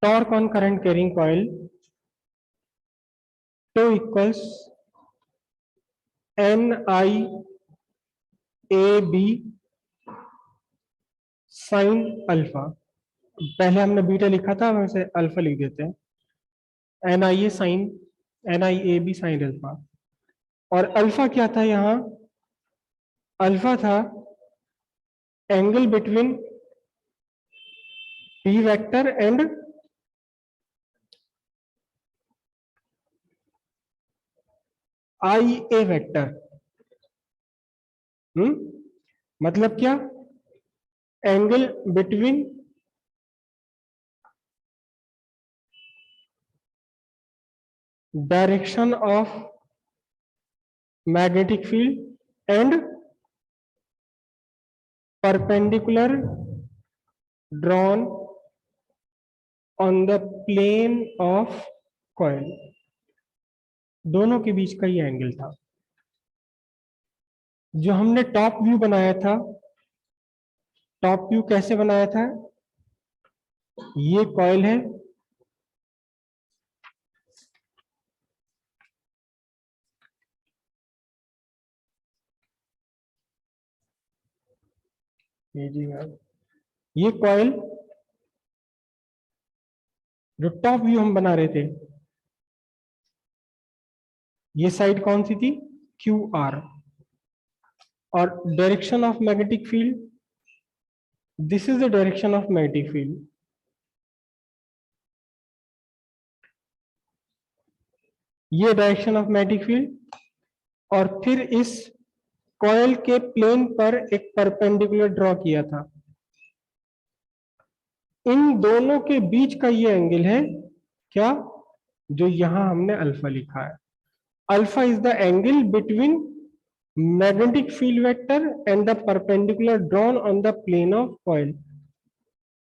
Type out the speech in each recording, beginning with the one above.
Torque on current carrying coil tau equals NIAB sine alpha. पहले हमने beta लिखा था, वैसे अल्फा लिख देते हैं। NIAB sine alpha. और अल्फा क्या था यहाँ? अल्फा था angle between P vector and IA vector. मतलब क्या? Angle between direction of magnetic field and perpendicular drawn on the plane of coil. दोनों के बीच का ये एंगल था। जो हमने टॉप व्यू बनाया था, टॉप व्यू कैसे बनाया था? ये कॉइल है, ये कॉइल जो टॉप व्यू हम बना रहे थे, ये साइड कौन सी थी? QR। और direction of magnetic field, this is the direction of magnetic field. ये डायरेक्शन ऑफ मैग्नेटिक फील्ड। और फिर इस कॉइल के प्लेन पर एक परपेंडिकुलर ड्रॉ किया था। इन दोनों के बीच का ये एंगल है क्या? जो यहां हमने अल्फा लिखा है। Alpha is the angle between magnetic field vector and the perpendicular drawn on the plane of coil.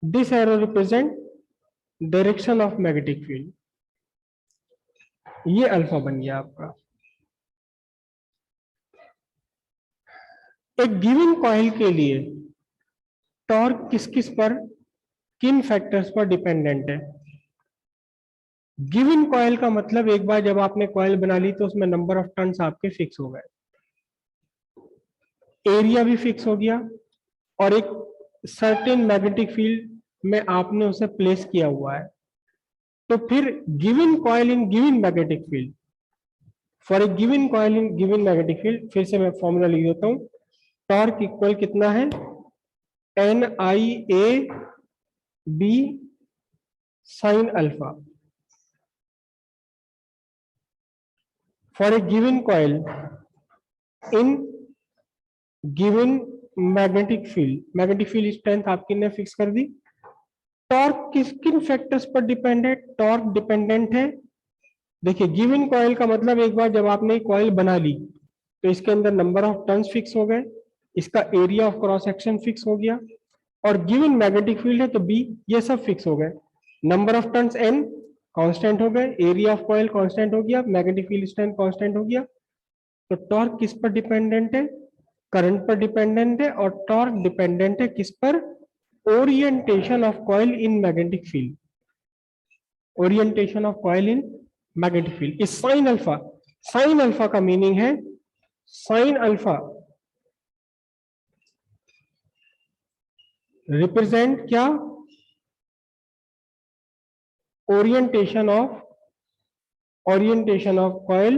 This arrow represent direction of magnetic field. ये अल्फा बन गया आपका। एक गिवन कॉइल के लिए टॉर्क किस किस पर, किन फैक्टर्स पर डिपेंडेंट है? गिवन कॉइल का मतलब एक बार जब आपने कॉइल बना ली तो उसमें नंबर ऑफ टर्न्स आपके फिक्स हो गए, एरिया भी फिक्स हो गया, और एक सर्टेन मैग्नेटिक फील्ड में आपने उसे प्लेस किया हुआ है। तो फिर given coil in given magnetic field, for a given coil in given magnetic field, फिर से मैं फॉर्मूला लिख देता हूं। टॉर्क इक्वल कितना है? NIAB sine alpha for a given coil in given magnetic field. Magnetic field strength आपकी ने फिक्स कर दी। टॉर्क किन फैक्टर्स पर डिपेंड है? टॉर्क डिपेंडेंट है, देखिए गिवन कॉइल का मतलब एक बार जब आपने कॉइल बना ली तो इसके अंदर नंबर ऑफ टर्न्स फिक्स हो गए, इसका area of cross section fix हो गया, और गिवन मैग्नेटिक फील्ड है तो B, ये सब फिक्स हो गए। Number of turns N constant हो गए, एरिया ऑफ कॉइल कांस्टेंट हो गया, मैग्नेटिक फील्ड स्ट्रेंथ कांस्टेंट हो गया। तो टॉर्क किस पर डिपेंडेंट है? करंट पर डिपेंडेंट है। और टॉर्क डिपेंडेंट है किस पर? Orientation of coil in magnetic field. Orientation of coil in magnetic field is sine alpha. Sine alpha का मीनिंग है, साइन अल्फा रिप्रेजेंट क्या? Orientation of coil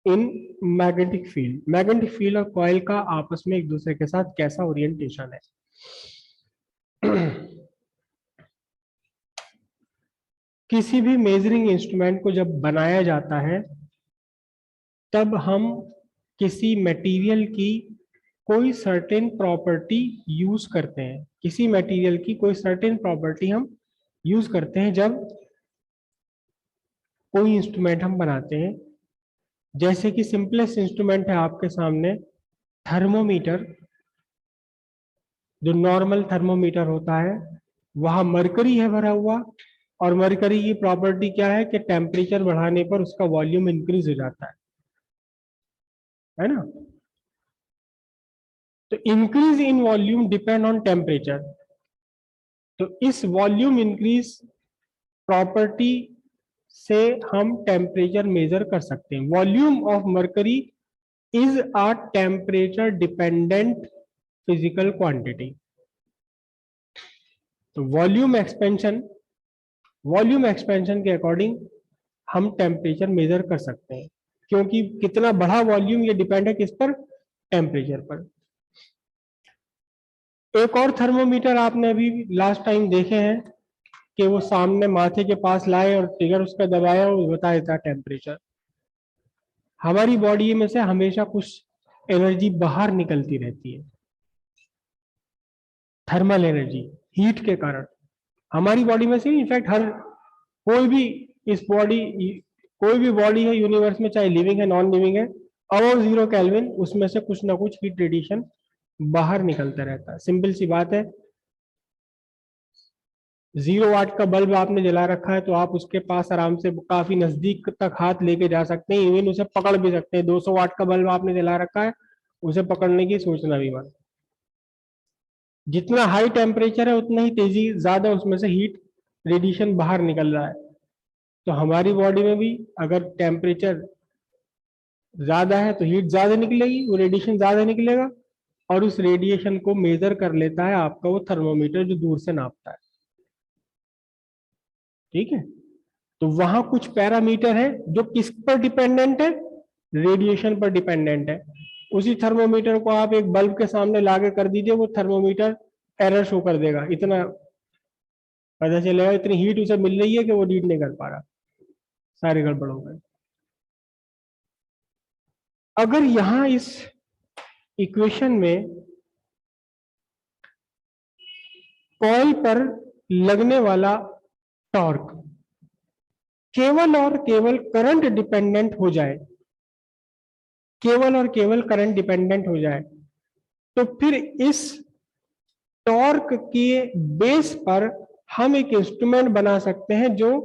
in magnetic field. Magnetic field और coil का आपस में एक दूसरे के साथ कैसा ओरिएंटेशन है। किसी भी मेजरिंग इंस्ट्रूमेंट को जब बनाया जाता है तब हम किसी मटेरियल की कोई सर्टेन प्रॉपर्टी यूज करते हैं। किसी मटेरियल की कोई सर्टेन प्रॉपर्टी हम यूज करते हैं जब कोई इंस्ट्रूमेंट हम बनाते हैं। जैसे कि सिंपलेस्ट इंस्ट्रूमेंट है आपके सामने थर्मोमीटर। जो नॉर्मल थर्मोमीटर होता है वहां मरकरी है भरा हुआ, और मरकरी की प्रॉपर्टी क्या है कि टेम्परेचर बढ़ाने पर उसका वॉल्यूम इंक्रीज हो जाता है ना। तो increase in volume depend on temperature. तो इस वॉल्यूम इंक्रीज प्रॉपर्टी से हम टेम्परेचर मेजर कर सकते हैं। Volume of mercury is a temperature dependent physical quantity. तो वॉल्यूम एक्सपेंशन के अकॉर्डिंग हम टेम्परेचर मेजर कर सकते हैं, क्योंकि कितना बड़ा वॉल्यूम ये डिपेंड है किस पर, टेम्परेचर पर। एक और थर्मोमीटर आपने अभी लास्ट टाइम देखे हैं कि वो सामने माथे के पास लाए और ट्रिगर उसका दबाया और बता देता टेम्परेचर। हमारी बॉडी में से हमेशा कुछ एनर्जी बाहर निकलती रहती है, थर्मल एनर्जी, हीट के कारण। हमारी बॉडी में से इनफैक्ट हर कोई भी इस बॉडी कोई भी बॉडी है यूनिवर्स में, चाहे लिविंग है नॉन लिविंग है, अबाउट 0 केल्विन उसमें से कुछ ना कुछ हीट रेडिएशन बाहर निकलता रहता है। सिंपल सी बात है, 0 वाट का बल्ब आपने जला रखा है तो आप उसके पास आराम से काफी नजदीक तक हाथ लेके जा सकते हैं, इवन उसे पकड़ भी सकते हैं। 200 वाट का बल्ब आपने जला रखा है, उसे पकड़ने की सोचना भी मत। जितना हाई टेम्परेचर है उतना ही तेजी ज्यादा उसमें से हीट रेडिएशन बाहर निकल रहा है। तो हमारी बॉडी में भी अगर टेम्परेचर ज्यादा है तो हीट ज्यादा निकलेगी, वो रेडिएशन ज्यादा निकलेगा, और उस रेडिएशन को मेजर कर लेता है आपका वो थर्मोमीटर जो दूर से नापता है। ठीक है, तो वहां कुछ पैरामीटर है जो किस पर डिपेंडेंट है, रेडिएशन पर डिपेंडेंट है। उसी थर्मोमीटर को आप एक बल्ब के सामने लाके कर दीजिए, वो थर्मोमीटर एरर शो कर देगा, इतना पता चलेगा इतनी हीट उसे मिल रही है कि वो रीड नहीं कर पा रहा, सारे गड़बड़ हो गए। अगर यहां इस इक्वेशन में कॉइल पर लगने वाला टॉर्क केवल और केवल करंट डिपेंडेंट हो जाए, केवल और केवल करंट डिपेंडेंट हो जाए, तो फिर इस टॉर्क के बेस पर हम एक इंस्ट्रूमेंट बना सकते हैं जो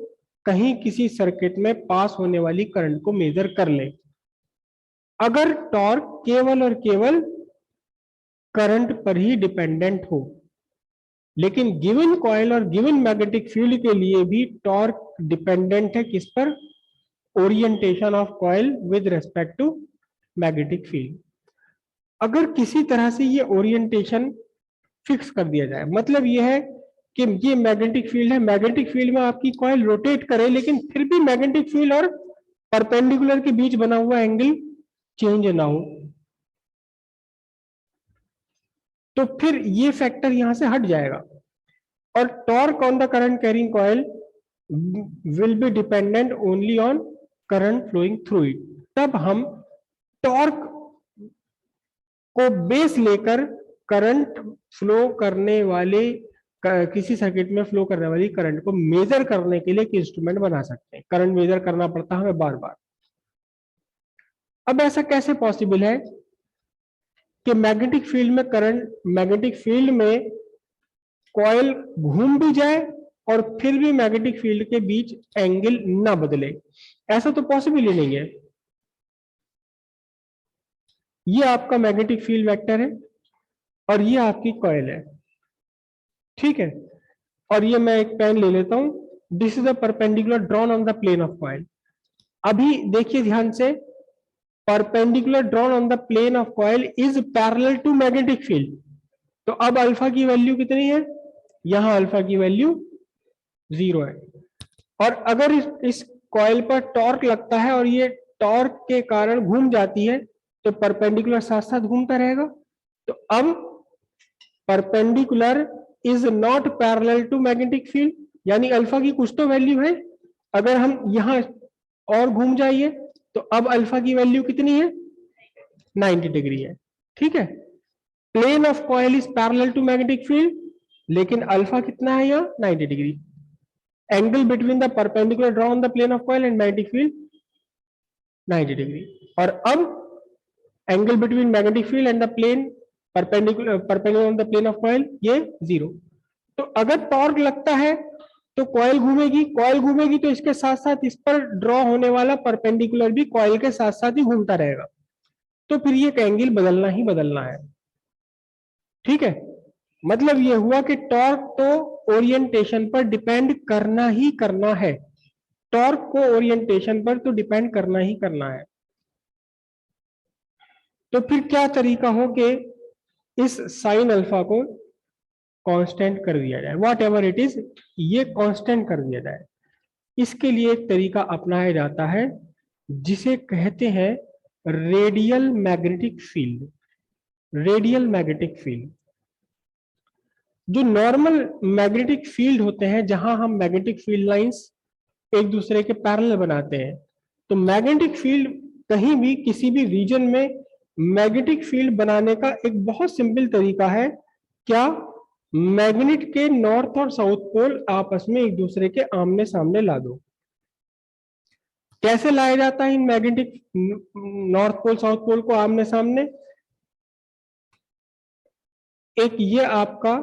कहीं किसी सर्किट में पास होने वाली करंट को मेजर कर ले। अगर टॉर्क केवल और केवल करंट पर ही डिपेंडेंट हो, लेकिन गिवन कॉइल और गिवन मैग्नेटिक फील्ड के लिए भी टॉर्क डिपेंडेंट है किस पर, orientation of coil with respect to magnetic field. अगर किसी तरह से ये ओरिएंटेशन फिक्स कर दिया जाए, मतलब ये है कि ये मैग्नेटिक फील्ड है, मैग्नेटिक फील्ड में आपकी कॉइल रोटेट करे, लेकिन फिर भी मैग्नेटिक फील्ड और परपेंडिकुलर के बीच बना हुआ एंगल चेंज ना हो, तो फिर ये फैक्टर यहां से हट जाएगा और torque on the current carrying coil will be dependent only on current flowing through it. तब हम टॉर्क को बेस लेकर करंट फ्लो करने वाले किसी सर्किट में फ्लो करने वाली करंट को मेजर करने के लिए एक इंस्ट्रूमेंट बना सकते हैं। करंट मेजर करना पड़ता है हमें बार बार। अब ऐसा कैसे पॉसिबल है कि मैग्नेटिक फील्ड में करंट, मैग्नेटिक फील्ड में कॉइल घूम भी जाए और फिर भी मैग्नेटिक फील्ड के बीच एंगल ना बदले? ऐसा तो पॉसिबल ही नहीं है। ये आपका मैग्नेटिक फील्ड वेक्टर है और ये आपकी कॉइल है, ठीक है। और ये मैं एक पेन ले लेता हूं, this is the perpendicular drawn on the plane of coil. अभी देखिए ध्यान से, perpendicular drawn on the plane of coil is parallel to magnetic field. तो अब अल्फा की वैल्यू कितनी है, यहां अल्फा की वैल्यू 0 है। और अगर इस कॉइल पर टॉर्क लगता है और ये टॉर्क के कारण घूम जाती है, तो परपेंडिकुलर साथ साथ घूमता रहेगा। तो अब perpendicular is not parallel to magnetic field, यानी अल्फा की कुछ तो वैल्यू है। अगर हम यहां और घूम जाइए तो अब अल्फा की वैल्यू कितनी है, 90 डिग्री है, ठीक है। Plane of coil is parallel to magnetic field, लेकिन अल्फा कितना है यहाँ, 90 degree. Angle between the perpendicular draw on the plane of coil and magnetic field 90 degree. और अब angle between magnetic field and the plane perpendicular on the plane of coil ये 0। तो अगर torque लगता है तो कॉइल घूमेगी, कॉइल घूमेगी तो इसके साथ साथ इस पर ड्रॉ होने वाला परपेंडिकुलर भी कॉइल के साथ साथ ही घूमता रहेगा। तो फिर ये एंगल बदलना ही बदलना है, ठीक है। मतलब ये हुआ कि टॉर्क तो ओरिएंटेशन पर डिपेंड करना ही करना है, टॉर्क को ओरिएंटेशन पर तो डिपेंड करना ही करना है। तो फिर क्या तरीका हो कि इस साइन अल्फा को कांस्टेंट कर दिया जाए, वॉट एवर इट इज, ये कांस्टेंट कर दिया जाए। इसके लिए एक तरीका अपनाया जाता है जिसे कहते हैं radial magnetic field. Radial magnetic field, जो नॉर्मल मैग्नेटिक फील्ड होते हैं जहां हम मैग्नेटिक फील्ड लाइंस एक दूसरे के पैरेलल बनाते हैं, तो मैग्नेटिक फील्ड कहीं भी किसी भी रीजन में मैग्नेटिक फील्ड बनाने का एक बहुत सिंपल तरीका है। क्या? मैग्नेट के नॉर्थ और साउथ पोल आपस में एक दूसरे के आमने सामने ला दो। कैसे लाया जाता है इन magnetic north pole south pole को आमने सामने? एक ये आपका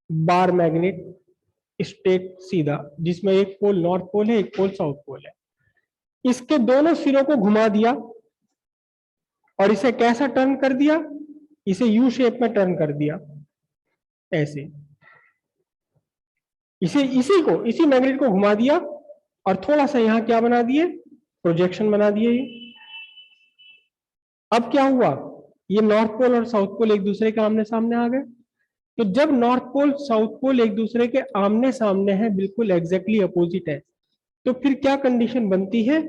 बार मैग्नेट स्टेट सीधा, जिसमें एक पोल नॉर्थ पोल है, एक पोल साउथ पोल है, इसके दोनों सिरों को घुमा दिया और इसे कैसा टर्न कर दिया? इसे यू शेप में टर्न कर दिया, ऐसे। इसी मैग्नेट को घुमा दिया और थोड़ा सा यहां क्या बना दिए? प्रोजेक्शन बना दिए। अब क्या हुआ? ये नॉर्थ पोल और साउथ पोल एक दूसरे के आमने सामने आ गए। तो जब नॉर्थ पोल साउथ पोल एक दूसरे के आमने सामने है, बिल्कुल एग्जैक्टली अपोजिट है, तो फिर क्या कंडीशन बनती है?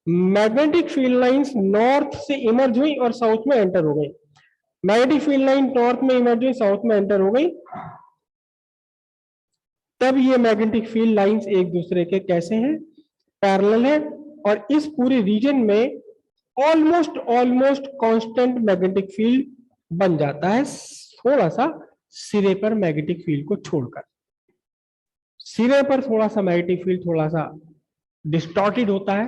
मैग्नेटिक फील्ड लाइंस नॉर्थ से इमर्ज हुई और साउथ में एंटर हो गई। मैग्नेटिक फील्ड लाइन नॉर्थ में इमर्ज हुई, साउथ में एंटर हो गई, तब ये मैग्नेटिक फील्ड लाइंस एक दूसरे के कैसे हैं? पैरेलल है। और इस पूरे रीजन में almost almost constant magnetic field बन जाता है, थोड़ा सा सिरे पर मैग्नेटिक फील्ड को छोड़कर। सिरे पर थोड़ा सा मैग्नेटिक फील्ड थोड़ा सा डिस्टॉर्टेड होता है।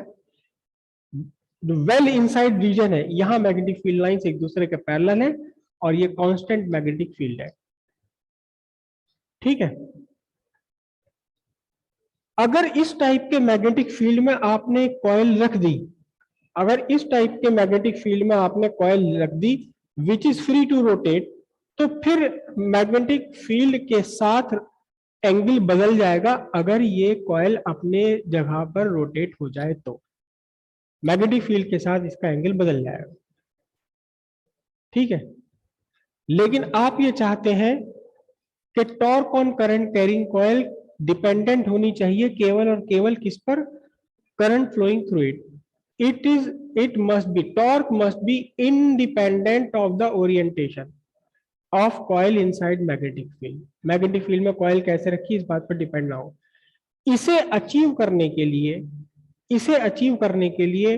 जो वेल इनसाइड रीजन है, यहां मैग्नेटिक फील्ड लाइंस एक दूसरे के पैरेलल है और ये कांस्टेंट मैग्नेटिक फील्ड है। ठीक है। अगर इस टाइप के मैग्नेटिक फील्ड में आपने कॉइल रख दी, अगर इस टाइप के मैग्नेटिक फील्ड में आपने कॉइल रख दी which is free to rotate, तो फिर मैग्नेटिक फील्ड के साथ एंगल बदल जाएगा अगर ये कॉइल अपने जगह पर रोटेट हो जाए तो। मैग्नेटिक फील्ड के साथ इसका एंगल बदल जाएगा। ठीक है। लेकिन आप ये चाहते हैं कि torque on current carrying coil dependent होनी चाहिए केवल और केवल किस पर? Current flowing through it. it must be, torque must be independent of the orientation of coil inside magnetic field। Magnetic field में कॉइल कैसे रखी इस बात पर डिपेंड ना हो। इसे अचीव करने के लिए, इसे अचीव करने के लिए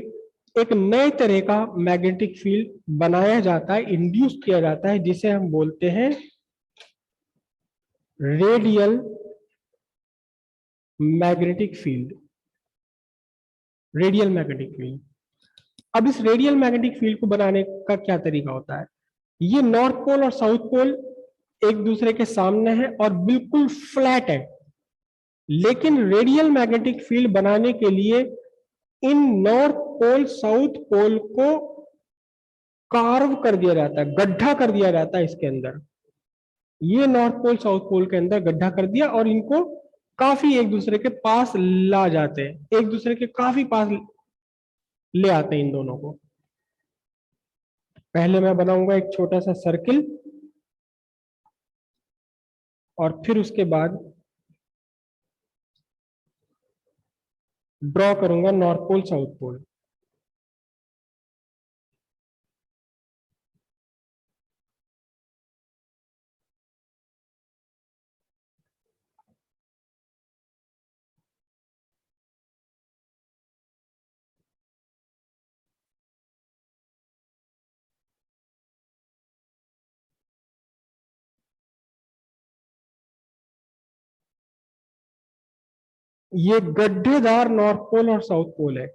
एक नए तरह का मैग्नेटिक फील्ड बनाया जाता है, इंड्यूस किया जाता है, जिसे हम बोलते हैं radial magnetic field. Radial magnetic field. अब इस रेडियल मैग्नेटिक फील्ड को बनाने का क्या तरीका होता है? ये नॉर्थ पोल और साउथ पोल एक दूसरे के सामने है और बिल्कुल फ्लैट है, लेकिन रेडियल मैग्नेटिक फील्ड बनाने के लिए इन नॉर्थ पोल साउथ पोल को कार्व कर दिया जाता है, गड्ढा कर दिया जाता है इसके अंदर। ये नॉर्थ पोल साउथ पोल के अंदर गड्ढा कर दिया और इनको काफी एक दूसरे के पास ला जाते हैं, एक दूसरे के काफी पास ले आते हैं इन दोनों को। पहले मैं बनाऊंगा एक छोटा सा सर्किल और फिर उसके बाद ड्रॉ करूंगा नॉर्थ पोल साउथ पोल। ये गड्ढेदार नॉर्थ पोल और साउथ पोल है।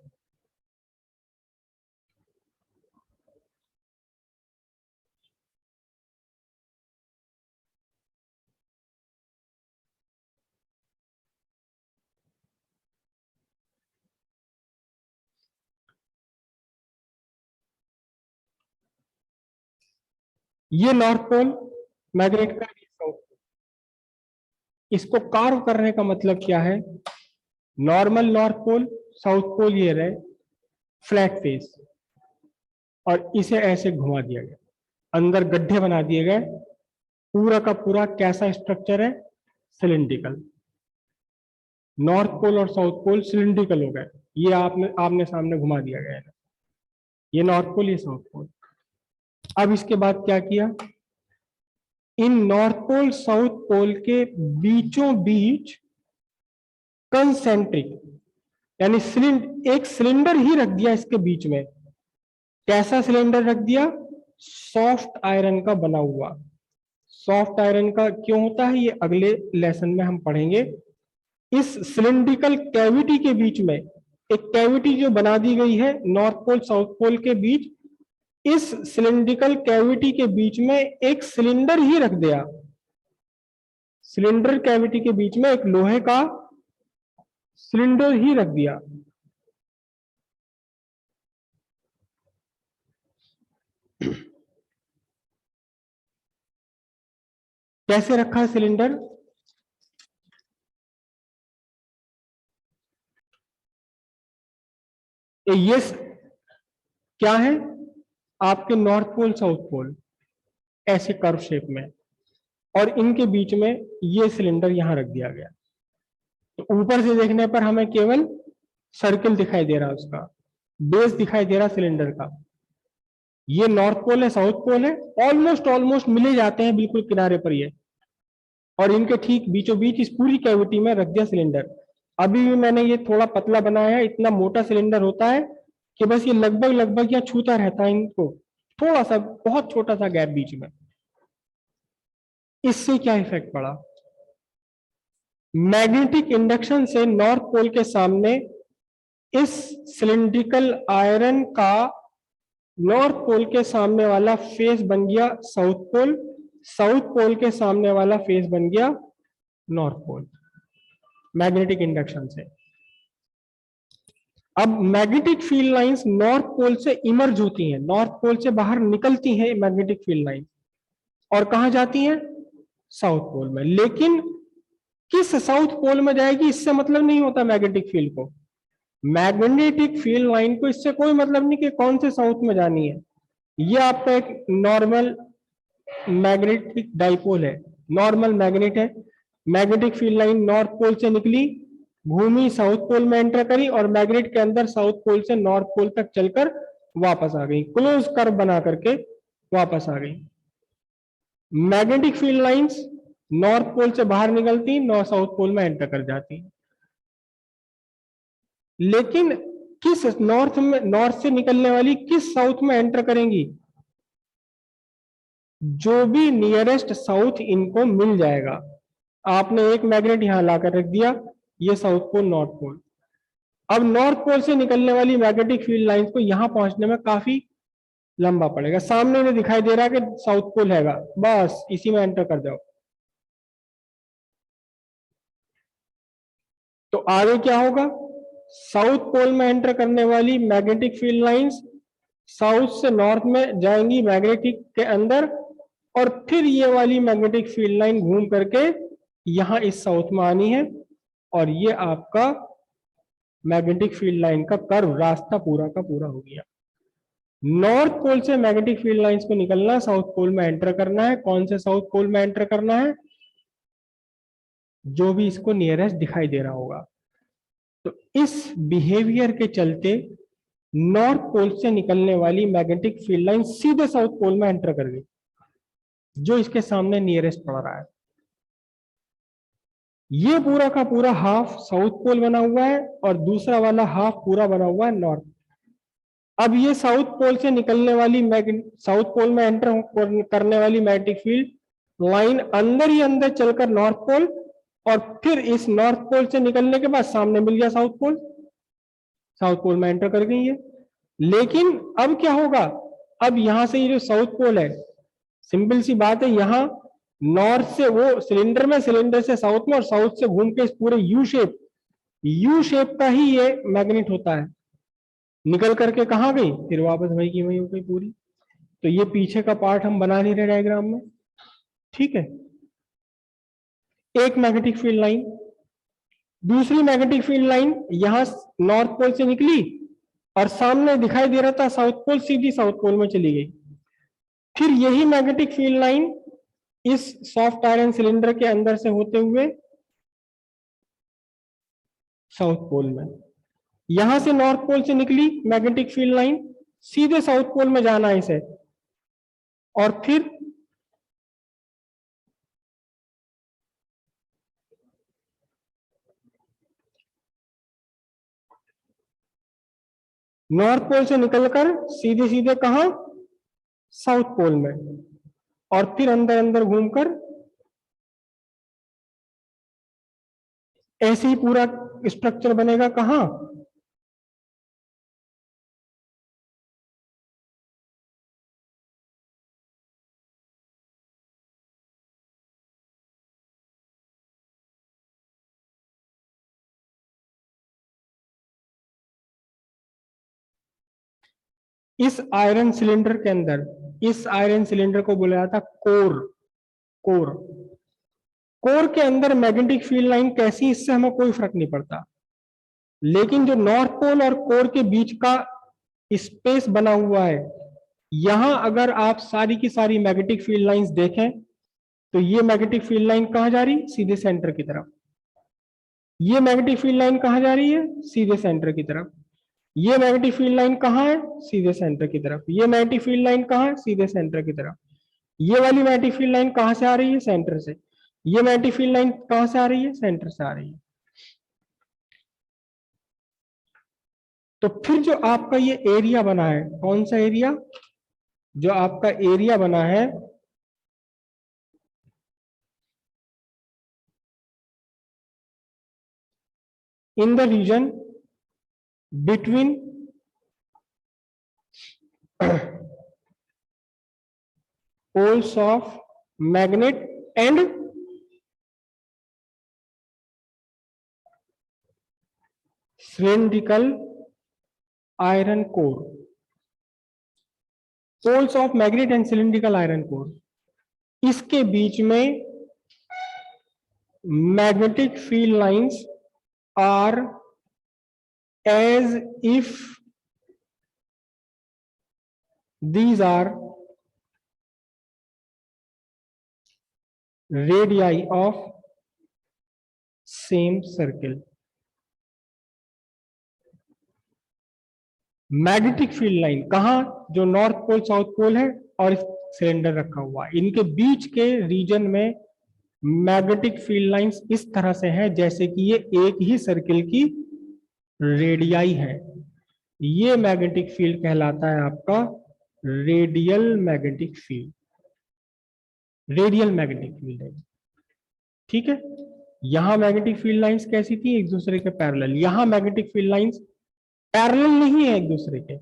ये नॉर्थ पोल मैग्नेट का, ये साउथ पोल। इसको कार्व करने का मतलब क्या है, normal north pole south pole ये रहे फ्लैट फेस, और इसे ऐसे घुमा दिया गया, अंदर गड्ढे बना दिए गए, पूरा का पूरा कैसा स्ट्रक्चर है, सिलिंड्रिकल। नॉर्थ पोल और साउथ पोल सिलिंड्रिकल हो गए, ये आपने आमने सामने घुमा दिया गया है, ये नॉर्थ पोल ये साउथ पोल। अब इसके बाद क्या किया, इन नॉर्थ पोल साउथ पोल के बीचों बीच कंसेंट्रिक यानी एक सिलेंडर ही रख दिया इसके बीच में। कैसा सिलेंडर रख दिया, सॉफ्ट आयरन का बना हुआ। सॉफ्ट आयरन का क्यों होता है ये अगले लेसन में हम पढ़ेंगे। इस सिलिंड्रिकल कैविटी के बीच में एक कैविटी जो बना दी गई है नॉर्थ पोल साउथ पोल के बीच, इस सिलिंड्रिकल कैविटी के बीच में एक सिलेंडर ही रख दिया। सिलेंडर कैविटी के बीच में एक लोहे का सिलेंडर ही रख दिया। कैसे रखा है सिलेंडर, ये क्या है, आपके नॉर्थ पोल साउथ पोल ऐसे कर्व शेप में, और इनके बीच में ये सिलेंडर यहां रख दिया गया। तो ऊपर से देखने पर हमें केवल सर्किल दिखाई दे रहा है, उसका बेस दिखाई दे रहा सिलेंडर का। ये नॉर्थ पोल है साउथ पोल है, ऑलमोस्ट ऑलमोस्ट मिले जाते हैं बिल्कुल किनारे पर ये, और इनके ठीक बीचों बीच इस पूरी कैविटी में रख दिया सिलेंडर। अभी भी मैंने ये थोड़ा पतला बनाया है, इतना मोटा सिलेंडर होता है कि बस ये लगभग लगभग यहाँ छूता रहता है इनको, थोड़ा सा बहुत छोटा सा गैप बीच में। इससे क्या इफेक्ट पड़ा, मैग्नेटिक इंडक्शन से नॉर्थ पोल के सामने इस सिलिंड्रिकल आयरन का नॉर्थ पोल के सामने वाला फेस बन गया साउथ पोल, साउथ पोल के सामने वाला फेस बन गया नॉर्थ पोल, मैग्नेटिक इंडक्शन से। अब magnetic field lines north pole से इमर्ज होती हैं, नॉर्थ पोल से बाहर निकलती हैं मैग्नेटिक फील्ड लाइन, और कहां जाती हैं, साउथ पोल में। लेकिन किस साउथ पोल में जाएगी इससे मतलब नहीं होता मैग्नेटिक फील्ड को, मैग्नेटिक फील्ड लाइन को इससे कोई मतलब नहीं कि कौन से साउथ में जानी है। ये आपका एक नॉर्मल मैग्नेटिक डाइपोल है, नॉर्मल मैग्नेट है। Magnetic field line north pole से निकली, घूमी, साउथ पोल में एंटर करी, और मैग्नेट के अंदर साउथ पोल से नॉर्थ पोल तक चलकर वापस आ गई, क्लोज कर्व बना करके वापस आ गई। Magnetic field lines north pole से बाहर निकलती, साउथ पोल में एंटर कर जाती। लेकिन किस नॉर्थ से निकलने वाली किस साउथ में एंटर करेंगी, जो भी नियरेस्ट साउथ इनको मिल जाएगा। आपने एक मैग्नेट यहां लाकर रख दिया, ये साउथ पोल नॉर्थ पोल। अब नॉर्थ पोल से निकलने वाली मैग्नेटिक फील्ड लाइंस को यहां पहुंचने में काफी लंबा पड़ेगा। सामने में दिखाई दे रहा है कि साउथ पोल हैगा, बस इसी में एंटर कर जाओ। तो आगे क्या होगा, साउथ पोल में एंटर करने वाली मैग्नेटिक फील्ड लाइंस साउथ से नॉर्थ में जाएंगी मैग्नेटिक के अंदर, और फिर ये वाली मैग्नेटिक फील्ड लाइन घूम करके यहां इस साउथ में आनी है, और ये आपका मैग्नेटिक फील्ड लाइन का कर्व रास्ता पूरा का पूरा हो गया। नॉर्थ पोल से मैग्नेटिक फील्ड लाइंस को निकलना, साउथ पोल में एंटर करना है। कौन से साउथ पोल में एंटर करना है, जो भी इसको नियरेस्ट दिखाई दे रहा होगा। तो इस बिहेवियर के चलते नॉर्थ पोल से निकलने वाली मैग्नेटिक फील्ड लाइन सीधे साउथ पोल में एंटर कर गई, जो इसके सामने नियरेस्ट पड़ रहा है। ये पूरा का पूरा हाफ साउथ पोल बना हुआ है, और दूसरा वाला हाफ पूरा बना हुआ है नॉर्थ। अब ये साउथ पोल से निकलने वाली साउथ पोल में एंटर करने वाली मैग्नेटिक फील्ड लाइन अंदर ही अंदर चलकर नॉर्थ पोल, और फिर इस नॉर्थ पोल से निकलने के बाद सामने मिल गया साउथ पोल, साउथ पोल में एंटर कर गई है। लेकिन अब क्या होगा, अब यहां से ये जो साउथ पोल है, सिंपल सी बात है, यहां नॉर्थ से वो सिलेंडर में, सिलेंडर से साउथ में, और साउथ से घूम के इस पूरे यू शेप का ही ये मैग्नेट होता है। निकल करके कहां गई, फिर वापस वही की वही हो गई पूरी। तो ये पीछे का पार्ट हम बना नहीं रहे डायग्राम में, ठीक है। एक मैग्नेटिक फील्ड लाइन, दूसरी मैग्नेटिक फील्ड लाइन यहां नॉर्थ पोल से निकली और सामने दिखाई दे रहा था साउथ पोल, सीधी साउथ पोल में चली गई। फिर यही मैग्नेटिक फील्ड लाइन इस सॉफ्ट आयरन सिलेंडर के अंदर से होते हुए साउथ पोल में, यहां से नॉर्थ पोल से निकली मैग्नेटिक फील्ड लाइन, सीधे साउथ पोल में जाना है इसे, और फिर नॉर्थ पोल से निकलकर सीधे सीधे कहा, साउथ पोल में, और फिर अंदर अंदर घूमकर ऐसे ही पूरा स्ट्रक्चर बनेगा कहां, इस आयरन सिलेंडर के अंदर। इस आयरन सिलेंडर को बोला जाता कोर। कोर कोर के अंदर मैग्नेटिक फील्ड लाइन कैसी, इससे हमें कोई फर्क नहीं पड़ता, लेकिन जो नॉर्थ पोल और कोर के बीच का स्पेस बना हुआ है, यहां अगर आप सारी की सारी मैग्नेटिक फील्ड लाइंस देखें तो ये मैग्नेटिक फील्ड लाइन कहां जा रही, सीधे सेंटर की तरफ। ये मैग्नेटिक फील्ड लाइन कहां जा रही है, सीधे सेंटर की तरफ। ये मैग्नेटिक फील्ड लाइन कहां है, सीधे सेंटर की तरफ। ये मैग्नेटिक फील्ड लाइन कहां है, सीधे सेंटर की तरफ। ये वाली मैग्नेटिक फील्ड लाइन कहां से आ रही है, सेंटर से। ये मैग्नेटिक फील्ड लाइन कहां से आ रही है, सेंटर से आ रही है। तो फिर जो आपका ये एरिया बना है, कौन सा एरिया, जो आपका एरिया बना है, in the region between poles of magnet and cylindrical iron core. Poles of magnet and cylindrical iron core, इसके बीच में magnetic field lines are as if these are radii of same circle. Magnetic field line कहां, जो north pole south पोल है और cylinder रखा हुआ है, इनके बीच के रीजन में मैग्नेटिक फील्ड लाइंस इस तरह से हैं जैसे कि ये एक ही सर्किल की रेडियाई है। ये मैग्नेटिक फील्ड कहलाता है आपका radial magnetic field. Radial magnetic field है, ठीक है। यहां मैग्नेटिक फील्ड लाइंस कैसी थी, एक दूसरे के पैरेलल। यहां मैग्नेटिक फील्ड लाइंस पैरेलल नहीं है एक दूसरे के।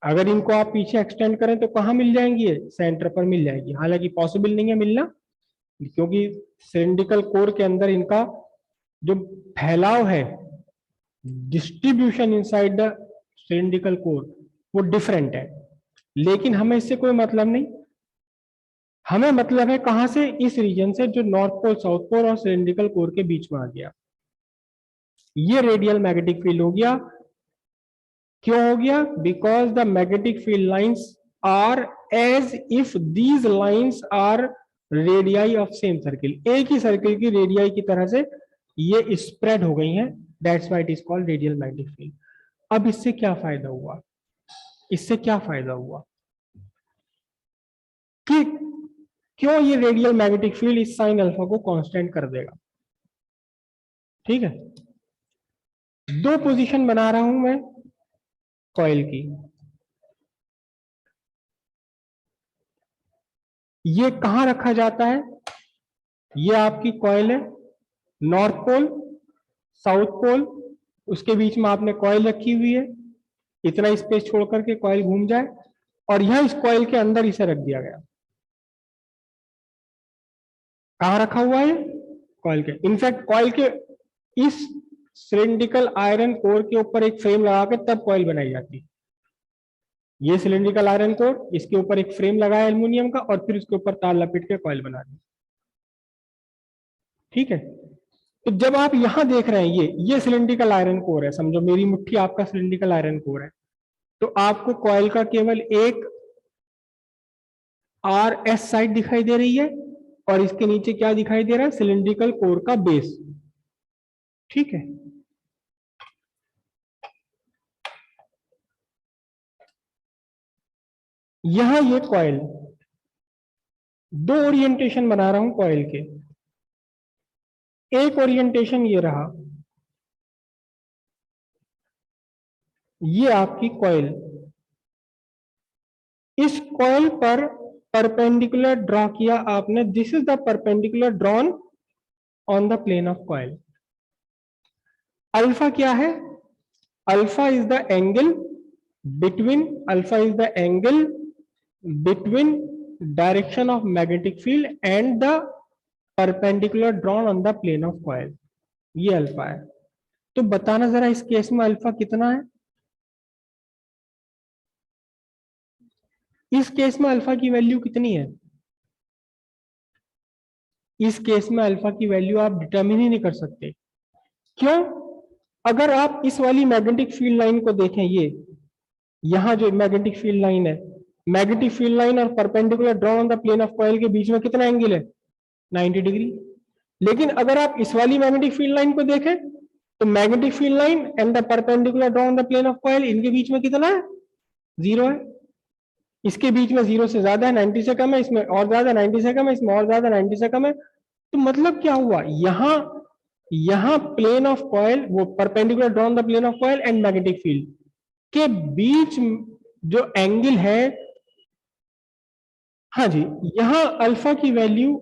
अगर इनको आप पीछे एक्सटेंड करें तो कहां मिल जाएंगी, सेंटर पर मिल जाएगी। हालांकि पॉसिबल नहीं है मिलना, क्योंकि सिलिंड्रिकल कोर के अंदर इनका जो फैलाव है, distribution inside the cylindrical core, वो डिफरेंट है। लेकिन हमें इससे कोई मतलब नहीं, हमें मतलब है कहां से, इस रीजन से जो नॉर्थ पोल साउथ पोल और सिलिंड्रिकल कोर के बीच में आ गया। ये रेडियल मैग्नेटिक फील्ड हो गया। क्यों हो गया, because the magnetic field lines are as if these lines are radii of same circle. एक ही सर्किल की रेडियाई की तरह से ये स्प्रेड हो गई हैं, that's why it is called radial magnetic field. अब इससे क्या फायदा हुआ, इससे क्या फायदा हुआ कि क्यों ये रेडियल मैग्नेटिक फील्ड इस साइन अल्फा को कांस्टेंट कर देगा। ठीक है, दो पोजीशन बना रहा हूं मैं कॉइल की। ये कहां रखा जाता है, ये आपकी कॉइल है, नॉर्थ पोल साउथ पोल, उसके बीच में आपने कॉइल रखी हुई है, इतना स्पेस छोड़ करके कॉइल घूम जाए, और यहां इस कॉइल के अंदर इसे रख दिया गया। कहां रखा हुआ है, कॉइल के। इनफैक्ट कॉइल के इस सिलिंड्रिकल आयरन कोर के ऊपर एक फ्रेम लगा के तब कॉइल बनाई जाती है। ये सिलिंड्रिकल आयरन कोर, इसके ऊपर एक फ्रेम लगा है एल्युमिनियम का, और फिर उसके ऊपर तार लपेट के कॉइल बना दी। ठीक है। तो जब आप यहां देख रहे हैं ये सिलिंड्रिकल आयरन कोर है, समझो मेरी मुट्ठी आपका सिलिंड्रिकल आयरन कोर है, तो आपको कॉइल का केवल एक आर एस साइड दिखाई दे रही है और इसके नीचे क्या दिखाई दे रहा है, सिलिंड्रिकल कोर का बेस। ठीक है। यहां ये कॉइल, दो ओरिएंटेशन बना रहा हूं कॉइल के। एक ओरिएंटेशन ये रहा, ये आपकी कॉइल, इस कॉइल पर परपेंडिकुलर ड्रॉ किया आपने, this is the perpendicular drawn on the plane of coil. Alpha क्या है, alpha is the angle between, alpha is the angle between direction of magnetic field and the perpendicular drawn on the plane of coil, ये alpha है। तो बताना जरा इस case में alpha कितना है। इस केस में अल्फा की वैल्यू कितनी है, इस केस में अल्फा की वैल्यू आप डिटरमिन ही नहीं कर सकते। क्यों, अगर आप इस वाली मैग्नेटिक फील्ड लाइन को देखें, ये यहां जो मैग्नेटिक फील्ड लाइन है, मैग्नेटिक फील्ड लाइन और perpendicular draw on the plane of coil के बीच में कितना एंगल है, 90 डिग्री। लेकिन अगर आप इस वाली मैग्नेटिक फील्ड लाइन को देखें, तो magnetic field line and the perpendicular draw on the plane of coil, इनके बीच में कितना है, 0 है। इसके बीच में 0 से ज्यादा है, 90 से कम है, इसमें और ज्यादा 90 से कम है, इसमें और ज्यादा 90 से कम है। तो मतलब क्या हुआ, यहां प्लेन ऑफ कॉइल, वो perpendicular draw on the plane of coil and magnetic field के बीच जो एंगल है, हाँ जी, यहां अल्फा की वैल्यू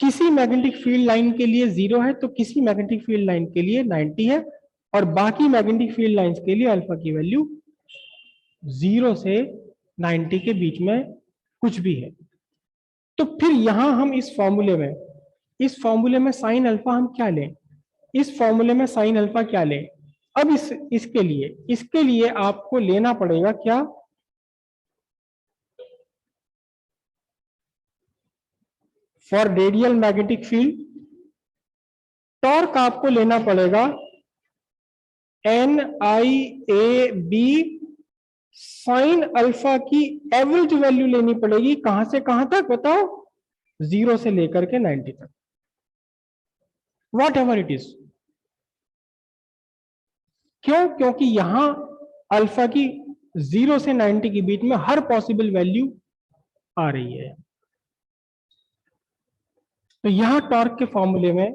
किसी मैग्नेटिक फील्ड लाइन के लिए 0 है, तो किसी मैग्नेटिक फील्ड लाइन के लिए 90 है, और बाकी मैग्नेटिक फील्ड लाइंस के लिए अल्फा की वैल्यू 0 से 90 के बीच में कुछ भी है। तो फिर यहां हम इस फॉर्मूले में साइन अल्फा हम क्या लें, इस फॉर्मूले में साइन अल्फा क्या लें। अब इसके लिए आपको लेना पड़ेगा क्या, for radial magnetic field torque आपको लेना पड़ेगा NIAB साइन अल्फा की एवरेज वैल्यू लेनी पड़ेगी, कहां से कहां तक बताओ, 0 से लेकर के 90 तक, वॉट एवर इट इज। क्यों, क्योंकि यहां अल्फा की 0 से 90 के बीच में हर पॉसिबल वैल्यू आ रही है। तो यहां टॉर्क के फॉर्मूले में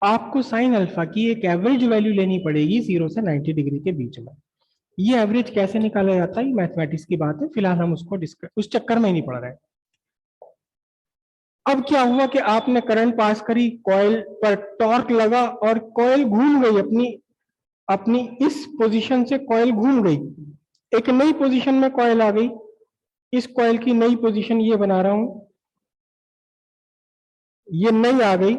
आपको साइन अल्फा की एक एवरेज वैल्यू लेनी पड़ेगी 0 से 90 डिग्री के बीच में। ये एवरेज कैसे निकाला जाता है, मैथमेटिक्स की बात है, फिलहाल हम उसको उस चक्कर में ही नहीं पड़ रहे हैं। अब क्या हुआ कि आपने करंट पास करी, कॉइल पर टॉर्क लगा और कॉइल घूम गई, अपनी इस पोजीशन से कॉइल घूम गई, एक नई पोजीशन में कॉइल आ गई। इस कॉइल की नई पोजीशन ये बना रहा हूं, ये नई आ गई,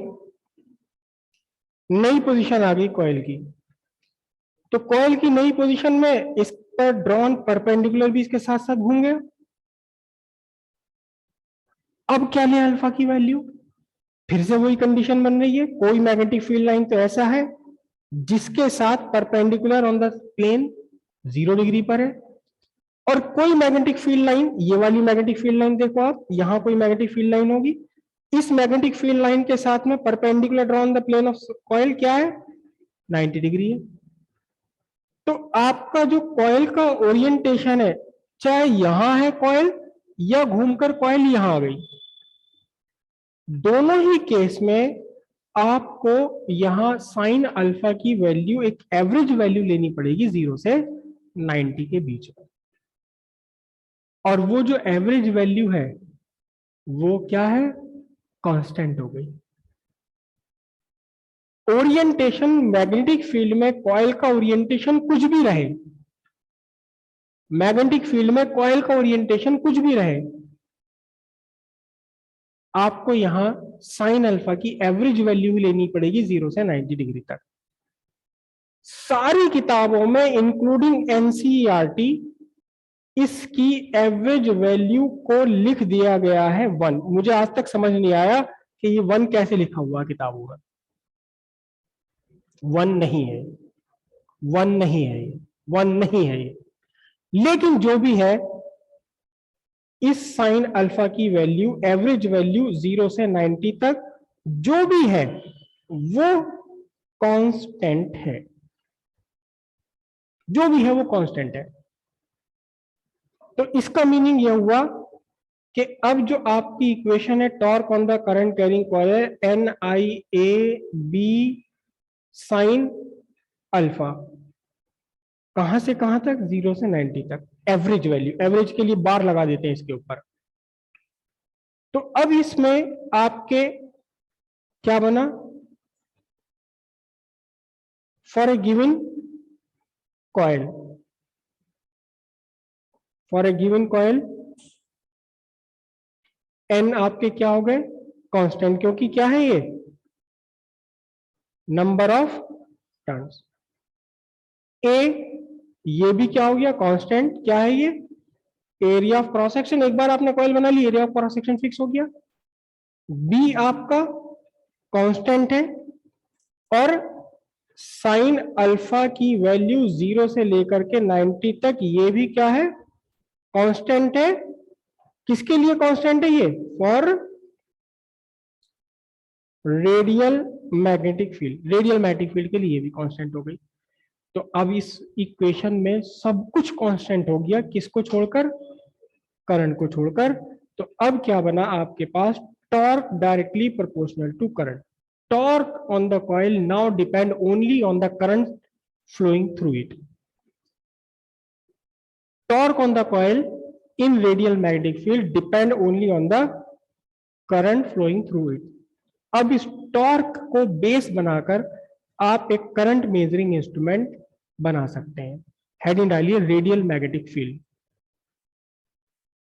नई पोजीशन आ गई कॉइल की। तो कॉइल की नई पोजीशन में इस पर ड्रॉन परपेंडिकुलर भी इसके साथ साथ घूम गया। अब क्या लें अल्फा की वैल्यू, फिर से वही कंडीशन बन रही है, कोई मैग्नेटिक फील्ड लाइन तो ऐसा है जिसके साथ perpendicular on the plane 0 degree पर है, और कोई मैग्नेटिक फील्ड लाइन, ये वाली मैग्नेटिक फील्ड लाइन देखो आप, यहां कोई मैग्नेटिक फील्ड लाइन होगी, इस मैग्नेटिक फील्ड लाइन के साथ में perpendicular draw on the plane of coil क्या है, 90 डिग्री है। तो आपका जो कॉइल का ओरिएंटेशन है, चाहे यहां है कॉइल या घूमकर कॉइल यहां आ गई, दोनों ही केस में आपको यहां साइन अल्फा की वैल्यू, एक एवरेज वैल्यू लेनी पड़ेगी 0 से 90 के बीच में। और वो जो एवरेज वैल्यू है वो क्या है, कांस्टेंट हो गई। ओरिएंटेशन मैग्नेटिक फील्ड में कॉइल का ओरिएंटेशन कुछ भी रहे, मैग्नेटिक फील्ड में कॉइल का ओरिएंटेशन कुछ भी रहे, आपको यहां साइन अल्फा की एवरेज वैल्यू ही लेनी पड़ेगी 0 से 90 डिग्री तक। सारी किताबों में इंक्लूडिंग एनसीईआरटी इसकी एवरेज वैल्यू को लिख दिया गया है 1। मुझे आज तक समझ नहीं आया कि ये 1 कैसे लिखा हुआ किताबों में, 1 नहीं है, 1 नहीं है, 1 नहीं है ये। लेकिन जो भी है, इस साइन अल्फा की वैल्यू, एवरेज वैल्यू 0 से 90 तक जो भी है वो कांस्टेंट है, जो भी है वो कांस्टेंट है। तो इसका मीनिंग यह हुआ कि अब जो आपकी इक्वेशन है torque on the current carrying coil है N I A B sine alpha, कहां से कहां तक, 0 से 90 तक, एवरेज वैल्यू, एवरेज के लिए बार लगा देते हैं इसके ऊपर। तो अब इसमें आपके क्या बना, for a given coil, for a given coil N आपके क्या हो गए, कांस्टेंट, क्योंकि क्या है ये नंबर ऑफ टर्न्स। ए ये भी क्या हो गया कांस्टेंट, क्या है ये एरिया ऑफ क्रॉस सेक्शन, एक बार आपने कॉइल बना ली area of cross section fix हो गया। बी आपका कांस्टेंट है और साइन अल्फा की वैल्यू 0 से लेकर के 90 तक ये भी क्या है कांस्टेंट है। किसके लिए कांस्टेंट है ये, for radial magnetic field, radial magnetic field के लिए भी कांस्टेंट हो गई। तो अब इस इक्वेशन में सब कुछ कांस्टेंट हो गया, किसको छोड़कर, करंट को छोड़कर। तो अब क्या बना आपके पास, torque directly proportional to current, torque on the coil now depend only on the current flowing through it, torque on the coil in radial magnetic field depend only on the current flowing through it. अब इस torque को base बनाकर आप एक current measuring instrument बना सकते हैं। Heading डालिए radial magnetic field,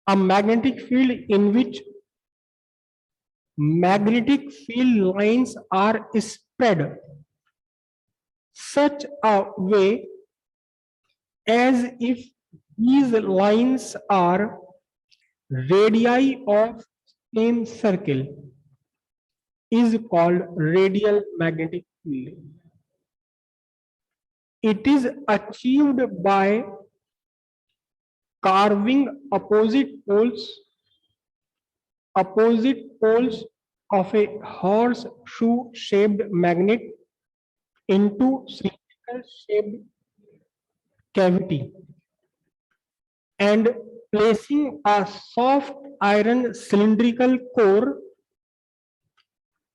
a magnetic field in which magnetic field lines are spread such a way as if these lines are radii of same circle is called radial magnetic field. It is achieved by carving opposite poles of a horseshoe shaped magnet into cylindrical shaped cavity and placing a soft iron cylindrical core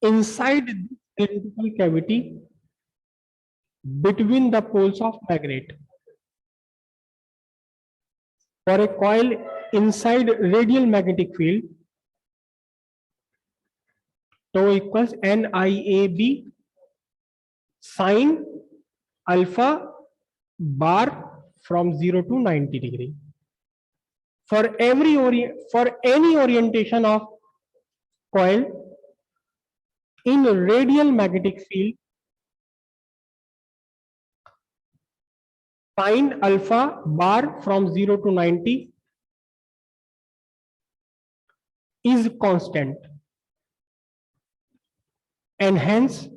inside the cylindrical cavity between the poles of magnet. For a coil inside radial magnetic field, tau equals NIAB sin alpha bar from 0 to 90 degree. For any orientation of coil in radial magnetic field, sin alpha bar from 0 to 90 is constant, and hence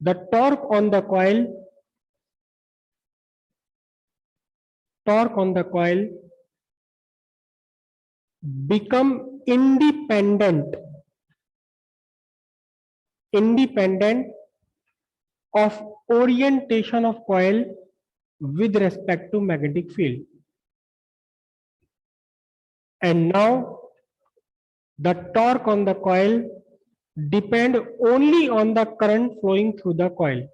the torque on the coil become independent of orientation of coil with respect to magnetic field. And now the torque on the coil depend only on the current flowing through the coil.